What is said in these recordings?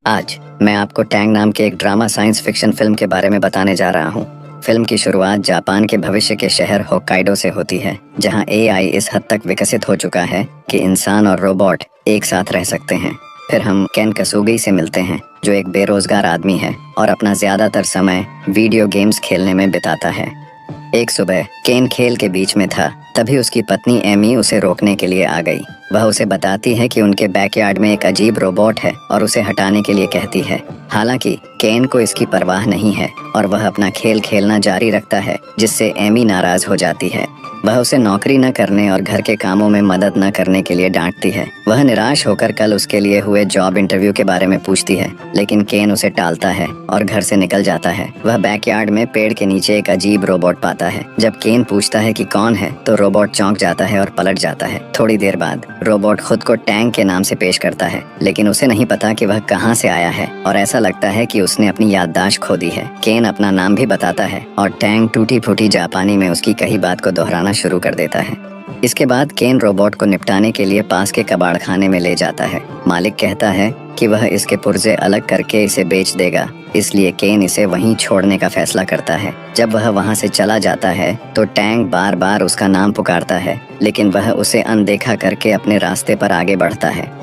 आज मैं आपको टैंग नाम के एक ड्रामा साइंस फिक्शन फिल्म के बारे में बताने जा रहा हूँ। फिल्म की शुरुआत जापान के भविष्य के शहर होक्काइडो से होती है, जहाँ एआई इस हद तक विकसित हो चुका है कि इंसान और रोबोट एक साथ रह सकते हैं। फिर हम केन कसूगी से मिलते हैं, जो एक बेरोजगार आदमी है और अपना ज्यादातर समय वीडियो गेम्स खेलने में बिताता है। एक सुबह केन खेल के बीच में था, तभी उसकी पत्नी एमी उसे रोकने के लिए आ गई। वह उसे बताती है कि उनके बैकयार्ड में एक अजीब रोबोट है और उसे हटाने के लिए कहती है। हालांकि केन को इसकी परवाह नहीं है और वह अपना खेल खेलना जारी रखता है, जिससे एमी नाराज हो जाती है। वह उसे नौकरी न करने और घर के कामों में मदद न करने के लिए डांटती है। वह निराश होकर कल उसके लिए हुए जॉब इंटरव्यू के बारे में पूछती है, लेकिन केन उसे टालता है और घर से निकल जाता है। वह बैकयार्ड में पेड़ के नीचे एक अजीब रोबोट पाता है। जब केन पूछता है कि कौन है, तो रोबोट चौंक जाता है और पलट जाता है। थोड़ी देर बाद रोबोट खुद को टैंग के नाम से पेश करता है, लेकिन उसे नहीं पता कि वह कहाँ से आया है और ऐसा लगता है कि उसने अपनी याददाश्त खो दी है। केन अपना नाम भी बताता है और टैंग टूटी फूटी जापानी में उसकी कही बात को दोहराना शुरू कर देता है। इसके बाद केन रोबोट को निपटाने के लिए पास के कबाड़खाने में ले जाता है। मालिक कहता है कि वह इसके पुर्जे अलग करके इसे बेच देगा, इसलिए केन इसे वहीं छोड़ने का फैसला करता है। जब वह वहां से चला जाता है तो टैंग बार बार उसका नाम पुकारता है, लेकिन वह उसे अनदेखा करके अपने रास्ते पर आगे बढ़ता है।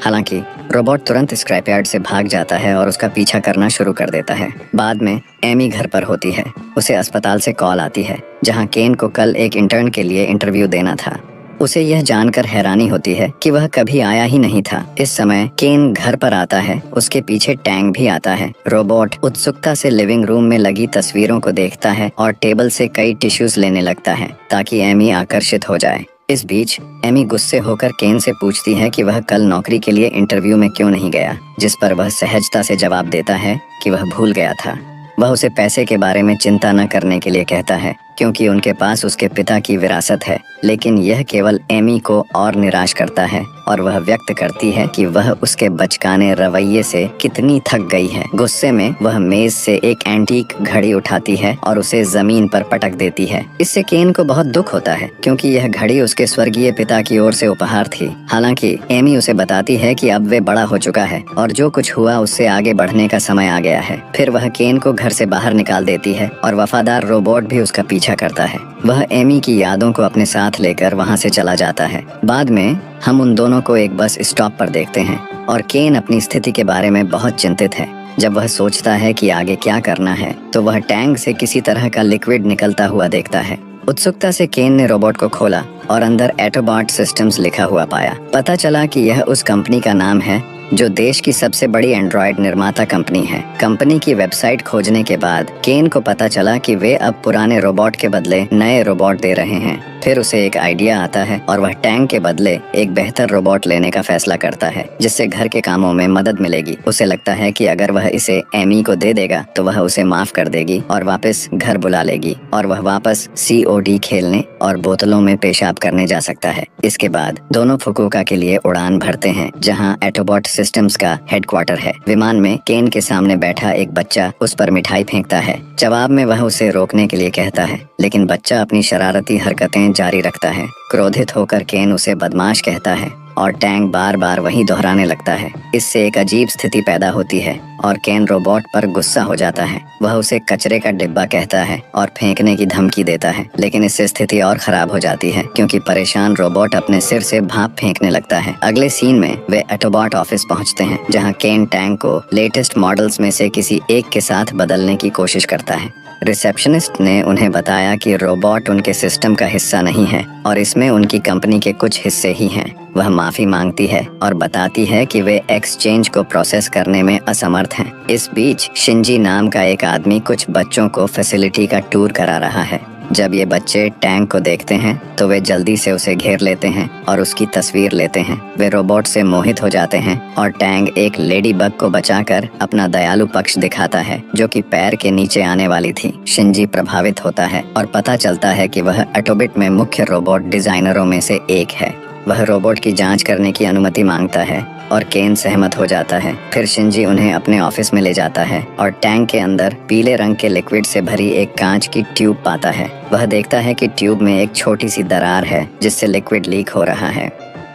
हालांकि रोबोट तुरंत स्क्रैपयार्ड से भाग जाता है और उसका पीछा करना शुरू कर देता है। बाद में एमी घर पर होती है। उसे अस्पताल से कॉल आती है, जहां केन को कल एक इंटर्न के लिए इंटरव्यू देना था। उसे यह जानकर हैरानी होती है कि वह कभी आया ही नहीं था। इस समय केन घर पर आता है, उसके पीछे टैंग भी आता है। रोबोट उत्सुकता से लिविंग रूम में लगी तस्वीरों को देखता है और टेबल से कई टिश्यूज लेने लगता है ताकि एमी आकर्षित हो जाए। इस बीच एमी गुस्से होकर केन से पूछती है कि वह कल नौकरी के लिए इंटरव्यू में क्यों नहीं गया, जिस पर वह सहजता से जवाब देता है कि वह भूल गया था। वह उसे पैसे के बारे में चिंता न करने के लिए कहता है, क्योंकि उनके पास उसके पिता की विरासत है, लेकिन यह केवल एमी को और निराश करता है और वह व्यक्त करती है कि वह उसके बचकाने रवैये से कितनी थक गई है। गुस्से में वह मेज से एक एंटीक घड़ी उठाती है और उसे जमीन पर पटक देती है। इससे केन को बहुत दुख होता है, क्योंकि यह घड़ी उसके स्वर्गीय पिता की ओर से उपहार थी। हालांकि एमी उसे बताती है कि अब वे बड़ा हो चुका है और जो कुछ हुआ उससे आगे बढ़ने का समय आ गया है। फिर वह केन को घर से बाहर निकाल देती है और वफादार रोबोट भी उसका पीछा करता है। वह एमी की यादों को अपने साथ लेकर वहां से चला जाता है। बाद में हम उन दोनों को एक बस स्टॉप पर देखते हैं और केन अपनी स्थिति के बारे में बहुत चिंतित है। जब वह सोचता है कि आगे क्या करना है, तो वह टैंक से किसी तरह का लिक्विड निकलता हुआ देखता है। उत्सुकता से केन ने रोबोट को खोला और अंदर एटोबॉट सिस्टम्स लिखा हुआ पाया। पता चला कि यह उस कंपनी का नाम है जो देश की सबसे बड़ी एंड्रॉयड निर्माता कंपनी है। कंपनी की वेबसाइट खोजने के बाद केन को पता चला कि वे अब पुराने रोबोट के बदले नए रोबोट दे रहे हैं। फिर उसे एक आइडिया आता है और वह टैंक के बदले एक बेहतर रोबोट लेने का फैसला करता है, जिससे घर के कामों में मदद मिलेगी। उसे लगता है कि अगर वह इसे एमी को दे देगा तो वह उसे माफ कर देगी और वापस घर बुला लेगी और वह वापस COD खेलने और बोतलों में पेशाब करने जा सकता है। इसके बाद दोनों फुकुओका के लिए उड़ान भरते हैं, जहाँ एटोबॉट सिस्टम्स का हेडक्वार्टर है। विमान में केन के सामने बैठा एक बच्चा उस पर मिठाई फेंकता है। जवाब में वह उसे रोकने के लिए कहता है, लेकिन बच्चा अपनी शरारती हरकतें जारी रखता है। क्रोधित होकर केन उसे बदमाश कहता है और टैंक बार बार वही दोहराने लगता है। इससे एक अजीब स्थिति पैदा होती है और केन रोबोट पर गुस्सा हो जाता है। वह उसे कचरे का डिब्बा कहता है और फेंकने की धमकी देता है, लेकिन इससे स्थिति और खराब हो जाती है, क्योंकि परेशान रोबोट अपने सिर से भाप फेंकने लगता है। अगले सीन में वे एटोबॉट ऑफिस पहुंचते हैं, जहां केन टैंक को लेटेस्ट मॉडल्स में से किसी एक के साथ बदलने की कोशिश करता है। रिसेप्शनिस्ट ने उन्हें बताया कि रोबोट उनके सिस्टम का हिस्सा नहीं है और इसमें उनकी कंपनी के कुछ हिस्से ही हैं। वह माफी मांगती है और बताती है कि वे एक्सचेंज को प्रोसेस करने में असमर्थ हैं। इस बीच शिंजी नाम का एक आदमी कुछ बच्चों को फैसिलिटी का टूर करा रहा है। जब ये बच्चे टैंक को देखते हैं तो वे जल्दी से उसे घेर लेते हैं और उसकी तस्वीर लेते हैं। वे रोबोट से मोहित हो जाते हैं और टैंक एक लेडी बग को बचाकर अपना दयालु पक्ष दिखाता है, जो कि पैर के नीचे आने वाली थी। शिंजी प्रभावित होता है और पता चलता है कि वह एटोबिट में मुख्य रोबोट डिजाइनरों में से एक है। वह रोबोट की जांच करने की अनुमति मांगता है और केन सहमत हो जाता है। फिर शिंजी उन्हें अपने ऑफिस में ले जाता है और टैंक के अंदर पीले रंग के लिक्विड से भरी एक कांच की ट्यूब पाता है। वह देखता है कि ट्यूब में एक छोटी सी दरार है, जिससे लिक्विड लीक हो रहा है।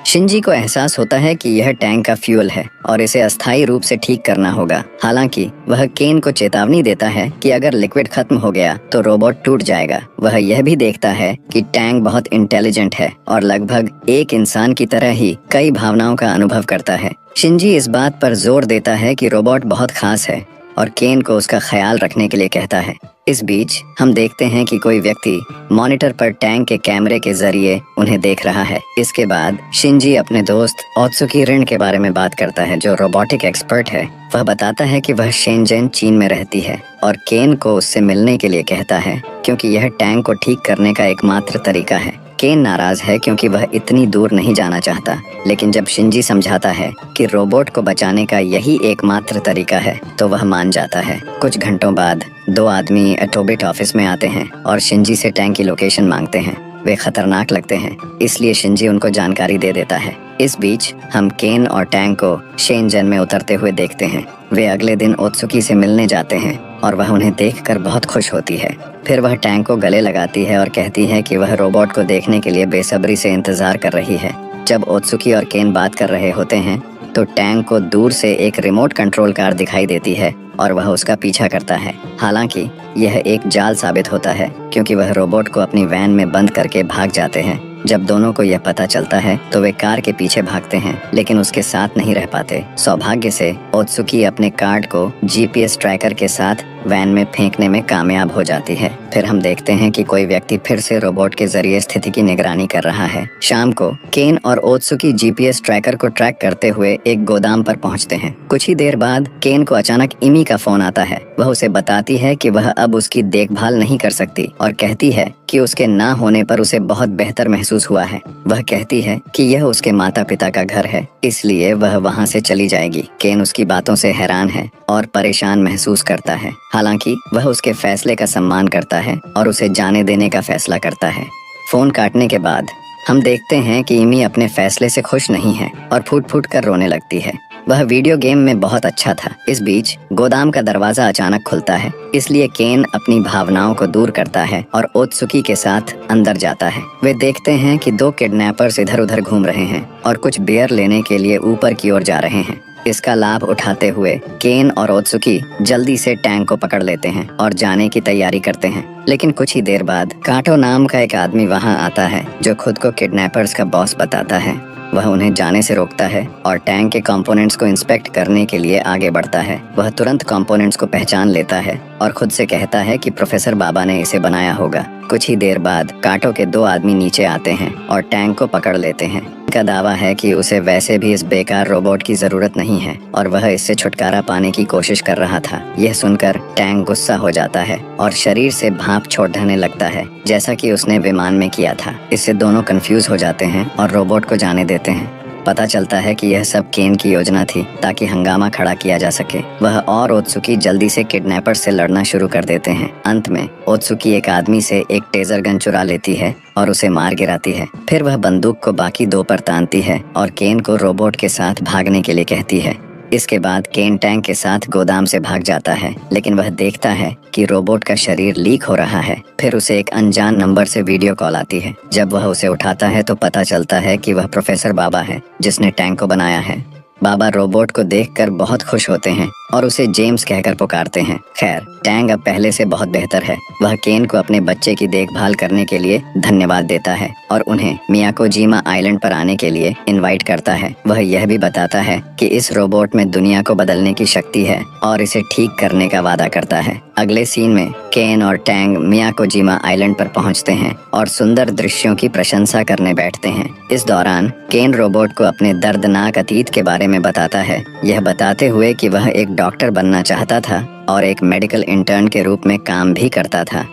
शिंजी को एहसास होता है कि यह टैंक का फ्यूल है और इसे अस्थायी रूप से ठीक करना होगा। हालांकि वह केन को चेतावनी देता है कि अगर लिक्विड खत्म हो गया तो रोबोट टूट जाएगा। वह यह भी देखता है कि टैंक बहुत इंटेलिजेंट है और लगभग एक इंसान की तरह ही कई भावनाओं का अनुभव करता है। शिंजी इस बात पर जोर देता है कि रोबोट बहुत खास है और केन को उसका ख्याल रखने के लिए कहता है। इस बीच हम देखते हैं कि कोई व्यक्ति मॉनिटर पर टैंक के कैमरे के जरिए उन्हें देख रहा है। इसके बाद शिंजी अपने दोस्त ओत्सुकी रिन के बारे में बात करता है, जो रोबोटिक एक्सपर्ट है। वह बताता है कि वह शेनज़ेन, चीन में रहती है और केन को उससे मिलने के लिए कहता है, क्योंकि यह टैंक को ठीक करने का एकमात्र तरीका है। केन नाराज है क्योंकि वह इतनी दूर नहीं जाना चाहता, लेकिन जब शिंजी समझाता है कि रोबोट को बचाने का यही एकमात्र तरीका है तो वह मान जाता है। कुछ घंटों बाद दो आदमी एटोबिट ऑफिस में आते हैं और शिंजी से टैंक की लोकेशन मांगते हैं। वे खतरनाक लगते हैं, इसलिए शिंजी उनको जानकारी दे देता है। इस बीच हम केन और टैंक को शेनज़ेन में उतरते हुए देखते हैं। वे अगले दिन ओत्सुकी से मिलने जाते हैं और वह उन्हें देखकर बहुत खुश होती है। फिर वह टैंक को गले लगाती है और कहती है कि वह रोबोट को देखने के लिए बेसब्री से इंतजार कर रही है। जब ओत्सुकी और केन बात कर रहे होते हैं तो टैंक को दूर से एक रिमोट कंट्रोल कार दिखाई देती है और वह उसका पीछा करता है। हालांकि यह एक जाल साबित होता है, क्योंकि वह रोबोट को अपनी वैन में बंद करके भाग जाते हैं। जब दोनों को यह पता चलता है तो वे कार के पीछे भागते हैं, लेकिन उसके साथ नहीं रह पाते। सौभाग्य से ओत्सुकी अपने कार्ड को जीपीएस ट्रैकर के साथ वैन में फेंकने में कामयाब हो जाती है। फिर हम देखते हैं कि कोई व्यक्ति फिर से रोबोट के जरिए स्थिति की निगरानी कर रहा है। शाम को केन और ओत्सुकी जीपीएस ट्रैकर को ट्रैक करते हुए एक गोदाम पर पहुंचते हैं। कुछ ही देर बाद केन को अचानक इमी का फोन आता है। वह उसे बताती है कि वह अब उसकी देखभाल नहीं कर सकती और कहती है कि उसके ना होने पर उसे बहुत बेहतर महसूस हुआ है। वह कहती है कि यह उसके माता पिता का घर है, इसलिए वह वहां से चली जाएगी। केन उसकी बातों से हैरान है और परेशान महसूस करता है। हालांकि वह उसके फैसले का सम्मान करता है और उसे जाने देने का फैसला करता है। फोन काटने के बाद हम देखते हैं कि इमी अपने फैसले से खुश नहीं है और फूट फूट कर रोने लगती है। वह वीडियो गेम में बहुत अच्छा था। इस बीच गोदाम का दरवाजा अचानक खुलता है, इसलिए केन अपनी भावनाओं को दूर करता है और ओत्सुकी के साथ अंदर जाता है। वे देखते हैं कि दो किडनैपर्स इधर उधर घूम रहे हैं और कुछ बियर लेने के लिए ऊपर की ओर जा रहे हैं। इसका लाभ उठाते हुए केन और ओत्सुकी जल्दी से टैंक को पकड़ लेते हैं और जाने की तैयारी करते हैं। लेकिन कुछ ही देर बाद काटो नाम का एक आदमी वहां आता है, जो खुद को किडनैपर्स का बॉस बताता है। वह उन्हें जाने से रोकता है और टैंक के कंपोनेंट्स को इंस्पेक्ट करने के लिए आगे बढ़ता है। वह तुरंत कंपोनेंट्स को पहचान लेता है और खुद से कहता है कि प्रोफेसर बाबा ने इसे बनाया होगा। कुछ ही देर बाद काटो के दो आदमी नीचे आते हैं और टैंक को पकड़ लेते हैं। का दावा है कि उसे वैसे भी इस बेकार रोबोट की जरूरत नहीं है और वह इससे छुटकारा पाने की कोशिश कर रहा था। यह सुनकर टैंक गुस्सा हो जाता है और शरीर से भाप छोड़ने लगता है, जैसा कि उसने विमान में किया था। इससे दोनों कंफ्यूज हो जाते हैं और रोबोट को जाने देते हैं। पता चलता है कि यह सब केन की योजना थी ताकि हंगामा खड़ा किया जा सके। वह और ओत्सुकी जल्दी से किडनैपर से लड़ना शुरू कर देते हैं। अंत में ओत्सुकी एक आदमी से एक टेजर गन चुरा लेती है और उसे मार गिराती है। फिर वह बंदूक को बाकी दो पर तानती है और केन को रोबोट के साथ भागने के लिए कहती है। इसके बाद केन टैंक के साथ गोदाम से भाग जाता है, लेकिन वह देखता है कि रोबोट का शरीर लीक हो रहा है। फिर उसे एक अनजान नंबर से वीडियो कॉल आती है। जब वह उसे उठाता है तो पता चलता है कि वह प्रोफेसर बाबा है, जिसने टैंक को बनाया है। बाबा रोबोट को देखकर बहुत खुश होते हैं और उसे जेम्स कहकर पुकारते हैं। खैर, टैंक अब पहले से बहुत बेहतर है। वह केन को अपने बच्चे की देखभाल करने के लिए धन्यवाद देता है और उन्हें मियाकोजिमा आइलैंड पर आने के लिए इनवाइट करता है। वह यह भी बताता है कि इस रोबोट में दुनिया को बदलने की शक्ति है और इसे ठीक करने का वादा करता है। अगले सीन में केन और टैंग मियाकोजिमा आइलैंड पर पहुंचते हैं और सुंदर दृश्यों की प्रशंसा करने बैठते हैं। इस दौरान केन रोबोट को अपने दर्दनाक अतीत के बारे में बताता है, यह बताते हुए कि वह एक डॉक्टर बनना चाहता था और एक मेडिकल इंटर्न के रूप में काम भी करता था।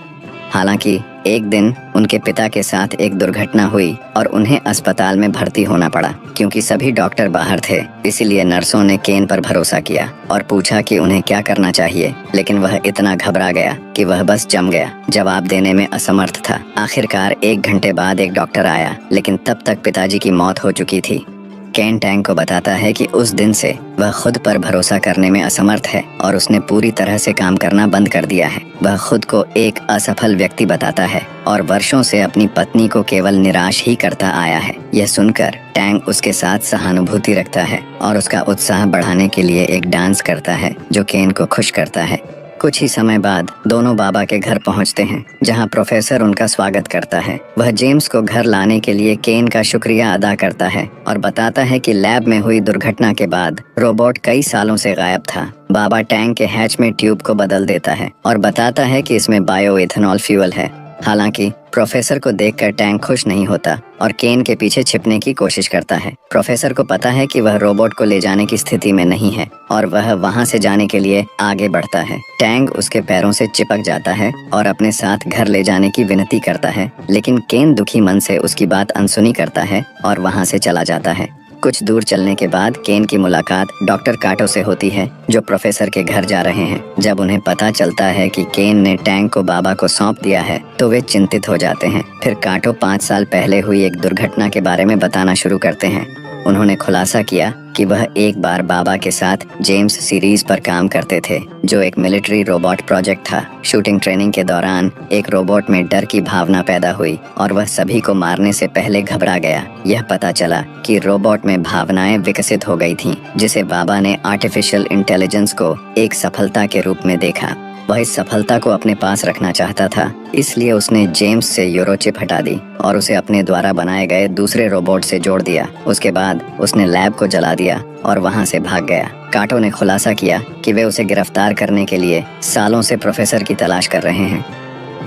हालांकि एक दिन उनके पिता के साथ एक दुर्घटना हुई और उन्हें अस्पताल में भर्ती होना पड़ा। क्योंकि सभी डॉक्टर बाहर थे, इसीलिए नर्सों ने केन पर भरोसा किया और पूछा कि उन्हें क्या करना चाहिए, लेकिन वह इतना घबरा गया कि वह बस जम गया, जवाब देने में असमर्थ था। आखिरकार 1 घंटे बाद एक डॉक्टर आया, लेकिन तब तक पिताजी की मौत हो चुकी थी। केन टैंग को बताता है कि उस दिन से वह खुद पर भरोसा करने में असमर्थ है और उसने पूरी तरह से काम करना बंद कर दिया है। वह खुद को एक असफल व्यक्ति बताता है और वर्षों से अपनी पत्नी को केवल निराश ही करता आया है। यह सुनकर टैंग उसके साथ सहानुभूति रखता है और उसका उत्साह बढ़ाने के लिए एक डांस करता है जो केन को खुश करता है। कुछ ही समय बाद दोनों बाबा के घर पहुंचते हैं, जहां प्रोफेसर उनका स्वागत करता है। वह जेम्स को घर लाने के लिए केन का शुक्रिया अदा करता है और बताता है कि लैब में हुई दुर्घटना के बाद रोबोट कई सालों से गायब था। बाबा टैंक के हैच में ट्यूब को बदल देता है और बताता है कि इसमें बायो इथेनॉल फ्यूल है। हालांकि प्रोफेसर को देखकर टैंक खुश नहीं होता और केन के पीछे छिपने की कोशिश करता है। प्रोफेसर को पता है कि वह रोबोट को ले जाने की स्थिति में नहीं है और वह वहां से जाने के लिए आगे बढ़ता है। टैंक उसके पैरों से चिपक जाता है और अपने साथ घर ले जाने की विनती करता है, लेकिन केन दुखी मन से उसकी बात अनसुनी करता है और वहां से चला जाता है। कुछ दूर चलने के बाद केन की मुलाकात डॉक्टर काटो से होती है, जो प्रोफेसर के घर जा रहे हैं। जब उन्हें पता चलता है कि केन ने टैंक को बाबा को सौंप दिया है तो वे चिंतित हो जाते हैं। फिर काटो 5 साल पहले हुई एक दुर्घटना के बारे में बताना शुरू करते हैं। उन्होंने खुलासा किया कि वह एक बार बाबा के साथ जेम्स सीरीज पर काम करते थे, जो एक मिलिट्री रोबोट प्रोजेक्ट था। शूटिंग ट्रेनिंग के दौरान एक रोबोट में डर की भावना पैदा हुई और वह सभी को मारने से पहले घबरा गया। यह पता चला कि रोबोट में भावनाएं विकसित हो गई थीं, जिसे बाबा ने आर्टिफिशियल इंटेलिजेंस को एक सफलता के रूप में देखा। वह इस सफलता को अपने पास रखना चाहता था, इसलिए उसने जेम्स से यूरोचिप हटा दी और उसे अपने द्वारा बनाए गए दूसरे रोबोट से जोड़ दिया। उसके बाद उसने लैब को जला दिया और वहां से भाग गया। काटो ने खुलासा किया कि वे उसे गिरफ्तार करने के लिए सालों से प्रोफेसर की तलाश कर रहे हैं।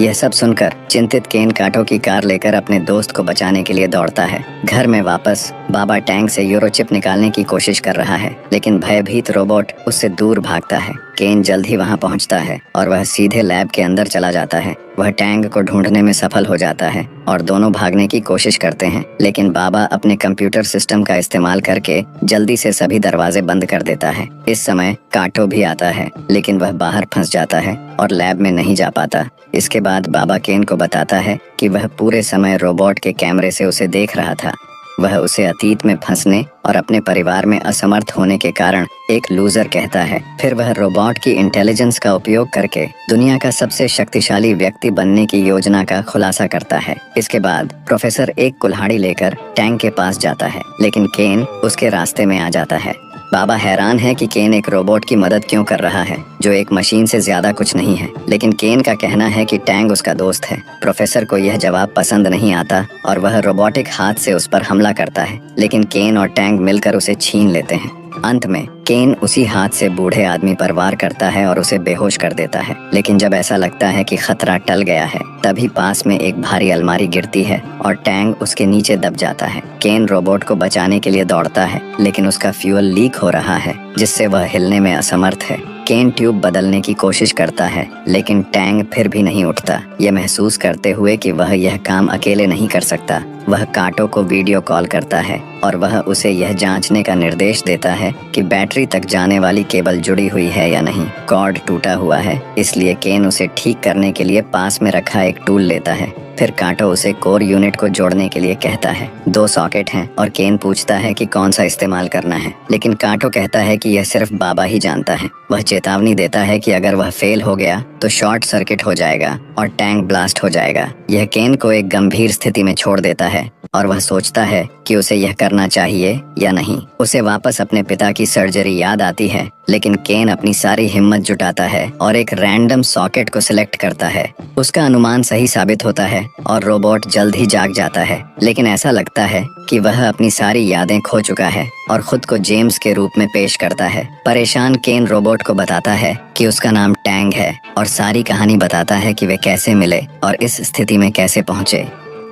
यह सब सुनकर चिंतित केन काटो की कार लेकर अपने दोस्त को बचाने के लिए दौड़ता है। घर में वापस बाबा टैंक से यूरोचिप निकालने की कोशिश कर रहा है, लेकिन भयभीत रोबोट उससे दूर भागता है। केन जल्द ही वहां पहुंचता है और वह सीधे लैब के अंदर चला जाता है। वह टैंक को ढूंढने में सफल हो जाता है और दोनों भागने की कोशिश करते हैं, लेकिन बाबा अपने कंप्यूटर सिस्टम का इस्तेमाल करके जल्दी से सभी दरवाजे बंद कर देता है। इस समय काटो भी आता है, लेकिन वह बाहर फंस जाता है और लैब में नहीं जा पाता। इसके बाद बाबा केन को बताता है कि वह पूरे समय रोबोट के कैमरे से उसे देख रहा था। वह उसे अतीत में फंसने और अपने परिवार में असमर्थ होने के कारण एक लूजर कहता है। फिर वह रोबोट की इंटेलिजेंस का उपयोग करके दुनिया का सबसे शक्तिशाली व्यक्ति बनने की योजना का खुलासा करता है। इसके बाद प्रोफेसर एक कुल्हाड़ी लेकर टैंक के पास जाता है, लेकिन केन उसके रास्ते में आ जाता है। बाबा हैरान है कि केन एक रोबोट की मदद क्यों कर रहा है, जो एक मशीन से ज्यादा कुछ नहीं है, लेकिन केन का कहना है कि टैंग उसका दोस्त है। प्रोफेसर को यह जवाब पसंद नहीं आता और वह रोबोटिक हाथ से उस पर हमला करता है, लेकिन केन और टैंग मिलकर उसे छीन लेते हैं। अंत में केन उसी हाथ से बूढ़े आदमी पर वार करता है और उसे बेहोश कर देता है। लेकिन जब ऐसा लगता है कि खतरा टल गया है, तभी पास में एक भारी अलमारी गिरती है और टैंग उसके नीचे दब जाता है। केन रोबोट को बचाने के लिए दौड़ता है, लेकिन उसका फ्यूल लीक हो रहा है, जिससे वह हिलने में असमर्थ है। केन ट्यूब बदलने की कोशिश करता है, लेकिन टैंग फिर भी नहीं उठता। यह महसूस करते हुए कि वह यह काम अकेले नहीं कर सकता, वह काटो को वीडियो कॉल करता है और वह उसे यह जांचने का निर्देश देता है कि बैटरी तक जाने वाली केबल जुड़ी हुई है या नहीं। कॉर्ड टूटा हुआ है, इसलिए केन उसे ठीक करने के लिए पास में रखा एक टूल लेता है। फिर काटो उसे कोर यूनिट को जोड़ने के लिए कहता है। 2 सॉकेट हैं और केन पूछता है कि कौन सा इस्तेमाल करना है, लेकिन काटो कहता है कि यह सिर्फ बाबा ही जानता है। वह चेतावनी देता है कि अगर वह फेल हो गया तो शॉर्ट सर्किट हो जाएगा और टैंक ब्लास्ट हो जाएगा। यह केन को एक गंभीर स्थिति में छोड़ देता है और वह सोचता है कि उसे यह करना चाहिए या नहीं। उसे वापस अपने पिता की सर्जरी याद आती है, लेकिन केन अपनी सारी हिम्मत जुटाता है और एक रैंडम सॉकेट को सिलेक्ट करता है। उसका अनुमान सही साबित होता है और रोबोट जल्द ही जाग जाता है, लेकिन ऐसा लगता है कि वह अपनी सारी यादें खो चुका है और खुद को जेम्स के रूप में पेश करता है। परेशान केन रोबोट को बताता है कि उसका नाम टैंग है और सारी कहानी बताता है कि वे कैसे मिले और इस स्थिति में कैसे पहुंचे।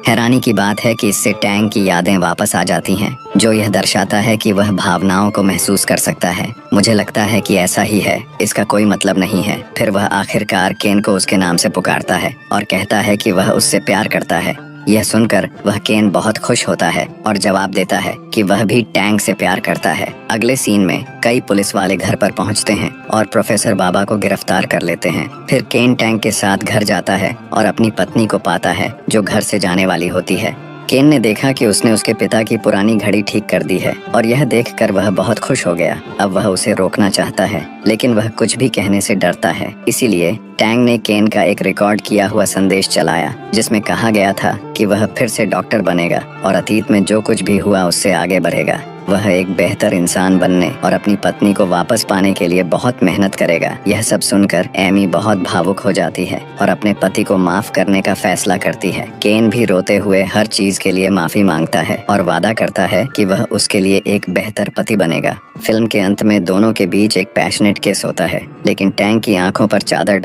हैरानी की बात है कि इससे टैंग की यादें वापस आ जाती हैं, जो यह दर्शाता है कि वह भावनाओं को महसूस कर सकता है। मुझे लगता है कि ऐसा ही है, इसका कोई मतलब नहीं है। फिर वह आखिरकार केन को उसके नाम से पुकारता है और कहता है कि वह उससे प्यार करता है। यह सुनकर वह केन बहुत खुश होता है और जवाब देता है कि वह भी टैंग से प्यार करता है। अगले सीन में कई पुलिस वाले घर पर पहुंचते हैं और प्रोफेसर बाबा को गिरफ्तार कर लेते हैं। फिर केन टैंग के साथ घर जाता है और अपनी पत्नी को पाता है, जो घर से जाने वाली होती है। केन ने देखा कि उसने उसके पिता की पुरानी घड़ी ठीक कर दी है और यह देखकर वह बहुत खुश हो गया। अब वह उसे रोकना चाहता है, लेकिन वह कुछ भी कहने से डरता है। इसीलिए टैंग ने केन का एक रिकॉर्ड किया हुआ संदेश चलाया, जिसमें कहा गया था कि वह फिर से डॉक्टर बनेगा और अतीत में जो कुछ भी हुआ उससे आगे बढ़ेगा। वह एक बेहतर इंसान बनने और अपनी पत्नी को वापस पाने के लिए बहुत मेहनत करेगा। यह सब सुनकर एमी बहुत भावुक हो जाती है और अपने पति को माफ करने का फैसला करती है। केन भी रोते हुए हर चीज के लिए माफी मांगता है और वादा करता है कि वह उसके लिए एक बेहतर पति बनेगा। फिल्म के अंत में दोनों के बीच एक पैशनेट किस होता है, लेकिन टैंग की आंखों पर चादर